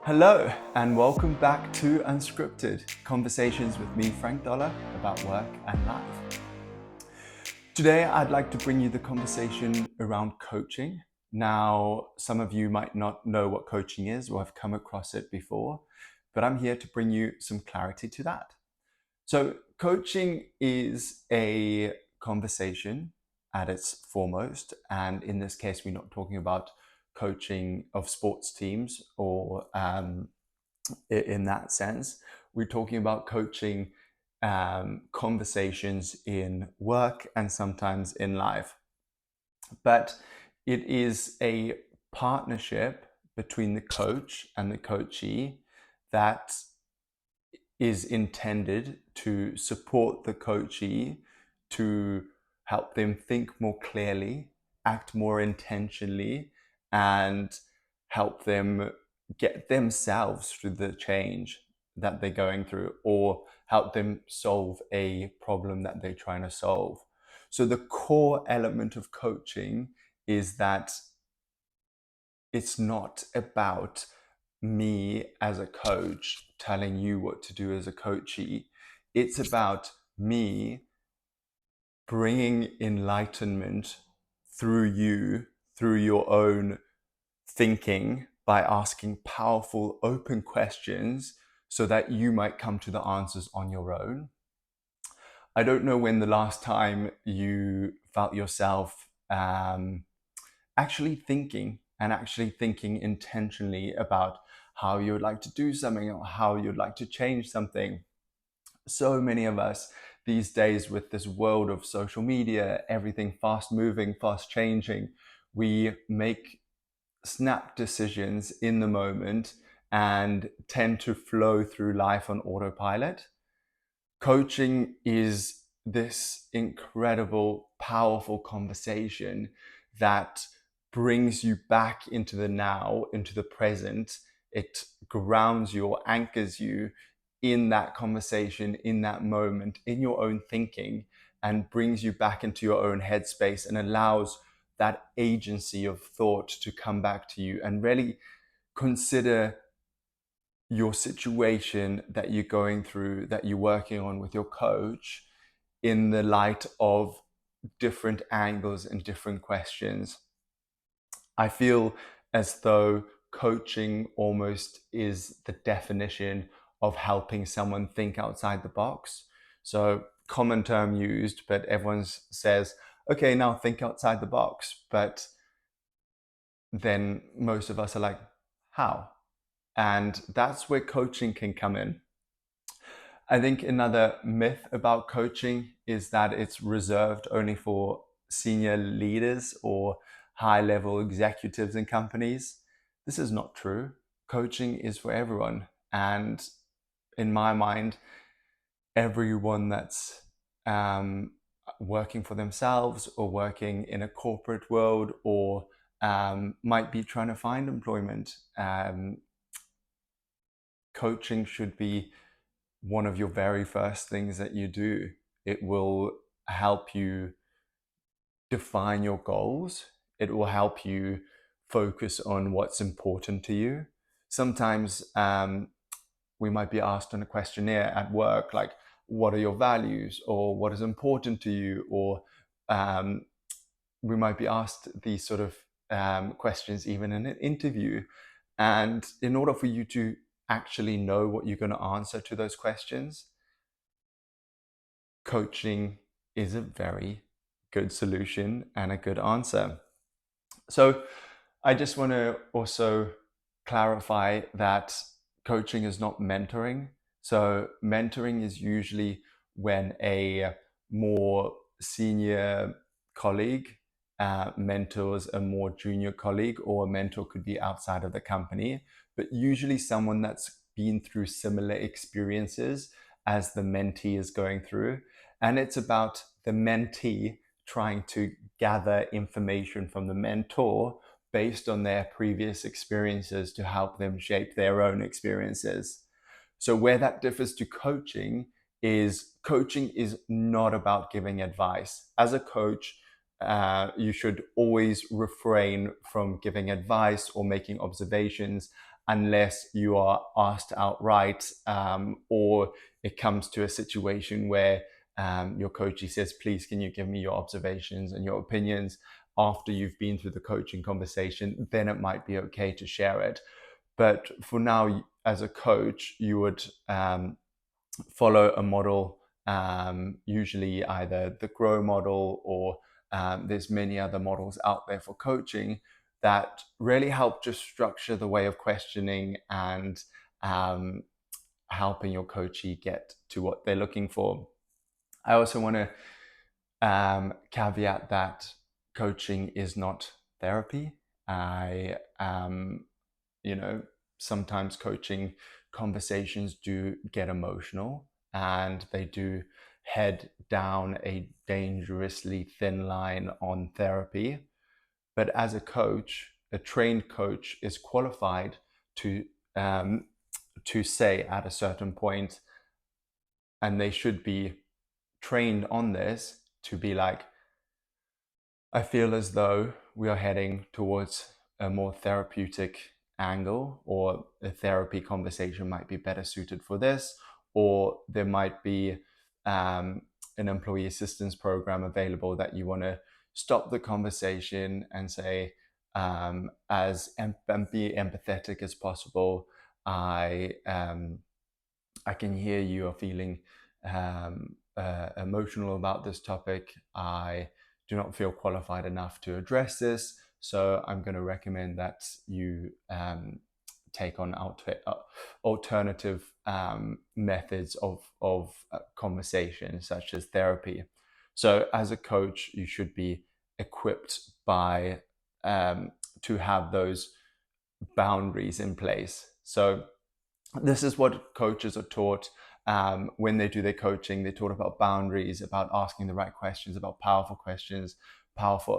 Hello, and welcome back to Unscripted, conversations with me, Frank Dollar, about work and life. Today, I'd like to bring you the conversation around coaching. Now, some of you might not know what coaching is or have come across it before, but I'm here to bring you some clarity to that. So, coaching is a conversation at its foremost, and in this case, we're not talking about coaching of sports teams or in that sense. We're talking about coaching conversations in work and sometimes in life. But it is a partnership between the coach and the coachee that is intended to support the coachee to help them think more clearly, act more intentionally, and help them get themselves through the change that they're going through, or help them solve a problem that they're trying to solve. So the core element of coaching is that it's not about me as a coach telling you what to do as a coachee. It's about me bringing enlightenment through you, through your own thinking, by asking powerful, open questions so that you might come to the answers on your own. I don't know when the last time you felt yourself actually thinking intentionally about how you would like to do something or how you'd like to change something. So many of us these days, with this world of social media, everything fast moving, fast changing, we make snap decisions in the moment and tend to flow through life on autopilot. Coaching is this incredible, powerful conversation that brings you back into the now, into the present. It grounds you or anchors you in that conversation, in that moment, in your own thinking, and brings you back into your own headspace and allows that agency of thought to come back to you and really consider your situation that you're going through, that you're working on with your coach, in the light of different angles and different questions. I feel as though coaching almost is the definition of helping someone think outside the box. So, common term used, but everyone says, okay, now think outside the box. But then most of us are like, how? And that's where coaching can come in. I think another myth about coaching is that it's reserved only for senior leaders or high level executives in companies. This is not true. Coaching is for everyone. And in my mind, everyone that's working for themselves or working in a corporate world or might be trying to find employment, coaching should be one of your very first things that you do. It will help you define your goals. It will help you focus on what's important to you. Sometimes we might be asked on a questionnaire at work, like, what are your values, or what is important to you? Or we might be asked these sort of questions even in an interview. And in order for you to actually know what you're going to answer to those questions, coaching is a very good solution and a good answer. So I just want to also clarify that coaching is not mentoring. So mentoring is usually when a more senior colleague mentors a more junior colleague, or a mentor could be outside of the company, but usually someone that's been through similar experiences as the mentee is going through. And it's about the mentee trying to gather information from the mentor based on their previous experiences to help them shape their own experiences. So where that differs to coaching is not about giving advice. As a coach, you should always refrain from giving advice or making observations unless you are asked outright, or it comes to a situation where your coachee says, please, can you give me your observations and your opinions after you've been through the coaching conversation, then it might be okay to share it. But for now, as a coach, you would follow a model, usually either the Grow model or there's many other models out there for coaching that really help just structure the way of questioning and um, helping your coachee get to what they're looking for. I also want to caveat that coaching is not therapy. I you know, sometimes coaching conversations do get emotional and they do head down a dangerously thin line on therapy. But as a coach, a trained coach is qualified to um, to say at a certain point, and they should be trained on this to be like, I feel as though we are heading towards a more therapeutic angle, or a therapy conversation might be better suited for this, or there might be an employee assistance program available that you want to stop the conversation and say, and be empathetic as possible. I can hear you are feeling emotional about this topic. I do not feel qualified enough to address this, so I'm going to recommend that you take on alternative methods of conversation, such as therapy. So, as a coach, you should be equipped by to have those boundaries in place. So, this is what coaches are taught when they do their coaching. They're taught about boundaries, about asking the right questions, about powerful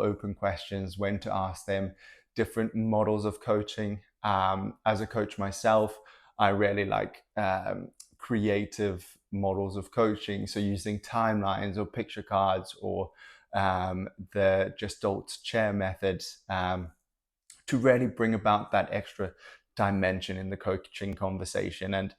open questions, when to ask them, different models of coaching. As a coach myself, I really like creative models of coaching. So using timelines or picture cards or the Gestalt chair method to really bring about that extra dimension in the coaching conversation. And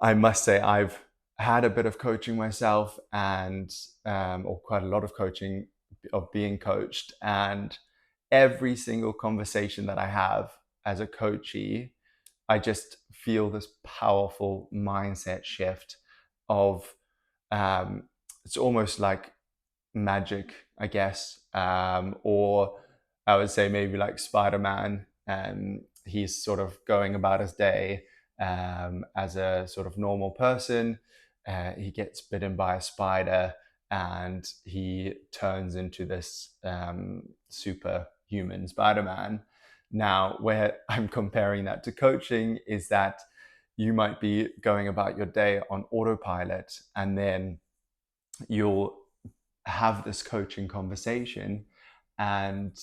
I must say, I've had a bit of coaching myself, and or quite a lot of coaching, of being coached, and every single conversation that I have as a coachee, I just feel this powerful mindset shift of it's almost like magic, I guess, or I would say maybe like Spider-Man. He's sort of going about his day as a sort of normal person. He gets bitten by a spider and he turns into this superhuman Spider-Man. Now, where I'm comparing that to coaching is that you might be going about your day on autopilot, and then you'll have this coaching conversation, and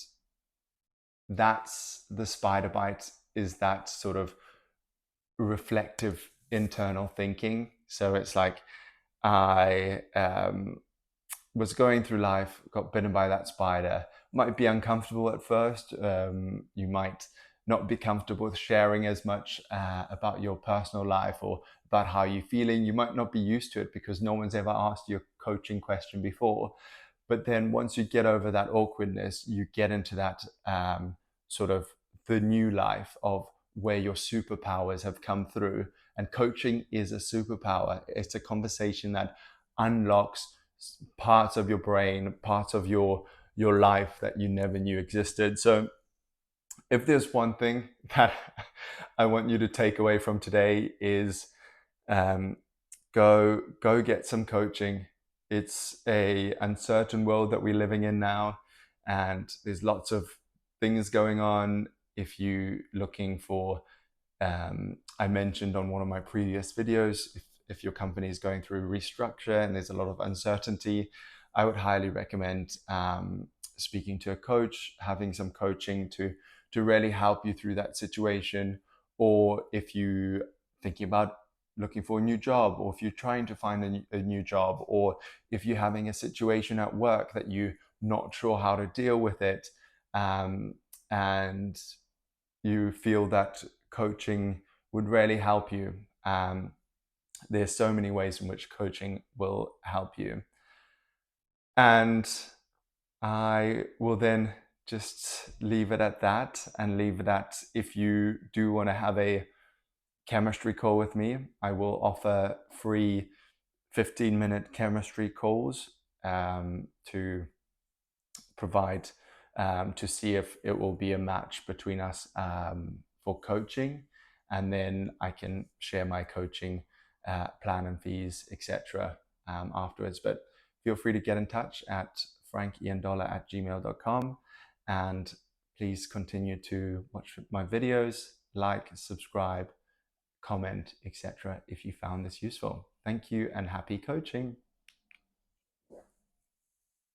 that's the spider bite, is that sort of reflective internal thinking. So it's like, I was going through life, got bitten by that spider. Might be uncomfortable at first. You might not be comfortable with sharing as much about your personal life or about how you're feeling. You might not be used to it because no one's ever asked you a coaching question before. But then once you get over that awkwardness, you get into that sort of the new life of where your superpowers have come through. And coaching is a superpower. It's a conversation that unlocks parts of your brain, parts of your life that you never knew existed. So if there's one thing that I want you to take away from today is um, go get some coaching. It's a uncertain world that we're living in now, and there's lots of things going on. If you looking for, I mentioned on one of my previous videos, if your company is going through restructure and there's a lot of uncertainty, I would highly recommend speaking to a coach, having some coaching to really help you through that situation. Or if you thinking about looking for a new job, or if you're trying to find a new job, or if you're having a situation at work that you not sure how to deal with it, and you feel that coaching would really help you. There's so many ways in which coaching will help you. And I will then just leave it at that, and leave it at, if you do want to have a chemistry call with me, I will offer free 15-minute chemistry calls to provide, to see if it will be a match between us for coaching. And then I can share my coaching plan and fees, etc. Afterwards. But feel free to get in touch at frankiandollar@gmail.com. And please continue to watch my videos, like, subscribe, comment, etc. if you found this useful. Thank you and happy coaching.